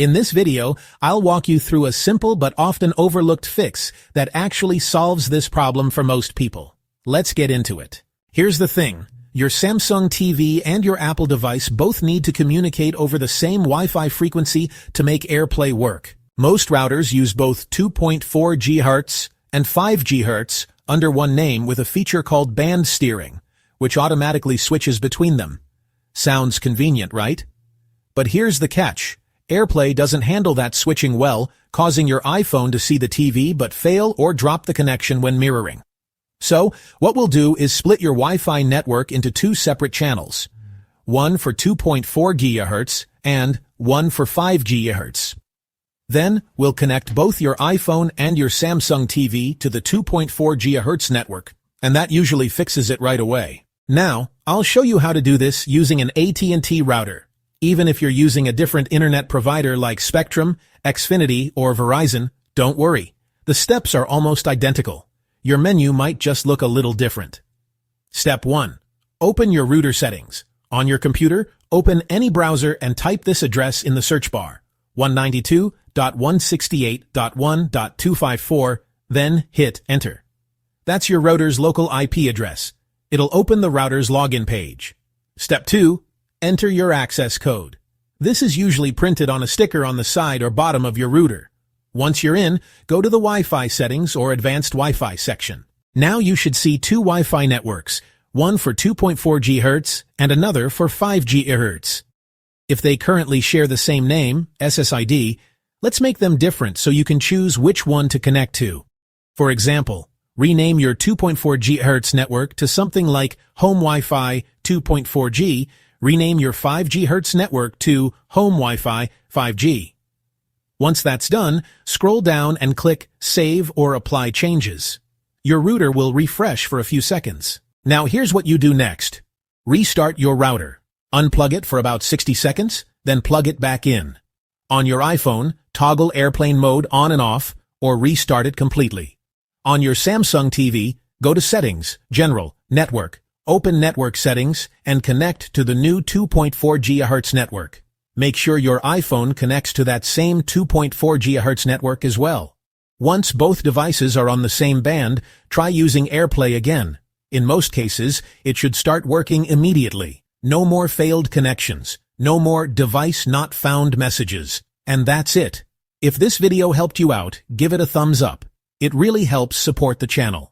In this video, I'll walk you through a simple but often overlooked fix that actually solves this problem for most people. Let's get into it. Here's the thing. Your Samsung TV and your Apple device both need to communicate over the same Wi-Fi frequency to make AirPlay work. Most routers use both 2.4 GHz and 5 GHz under one name with a feature called band steering, which automatically switches between them. Sounds convenient, right? But here's the catch. AirPlay doesn't handle that switching well, causing your iPhone to see the TV but fail or drop the connection when mirroring. So, what we'll do is split your Wi-Fi network into two separate channels. One for 2.4 GHz and one for 5 GHz. Then, we'll connect both your iPhone and your Samsung TV to the 2.4 GHz network, and that usually fixes it right away. Now, I'll show you how to do this using an AT&T router. Even if you're using a different internet provider like Spectrum, Xfinity, or Verizon, don't worry. The steps are almost identical. Your menu might just look a little different. Step 1. Open your router settings. On your computer, open any browser and type this address in the search bar, 192.168.1.254, then hit Enter. That's your router's local IP address. It'll open the router's login page. Step 2. Enter your access code. This is usually printed on a sticker on the side or bottom of your router. Once you're in, go to the Wi-Fi settings or advanced Wi-Fi section. Now you should see two Wi-Fi networks, one for 2.4 GHz and another for 5 GHz. If they currently share the same name, SSID, let's make them different so you can choose which one to connect to. For example, rename your 2.4 GHz network to something like Home Wi-Fi 2.4G. Rename your 5 GHz network to Home Wi-Fi 5G. Once that's done, scroll down and click Save or Apply Changes. Your router will refresh for a few seconds. Now here's what you do next. Restart your router. Unplug it for about 60 seconds, then plug it back in. On your iPhone, toggle airplane mode on and off, or restart it completely. On your Samsung TV, go to Settings, General, Network. Open Network Settings and connect to the new 2.4 GHz network. Make sure your iPhone connects to that same 2.4 GHz network as well. Once both devices are on the same band, try using AirPlay again. In most cases, it should start working immediately. No more failed connections. No more device not found messages. And that's it. If this video helped you out, give it a thumbs up. It really helps support the channel.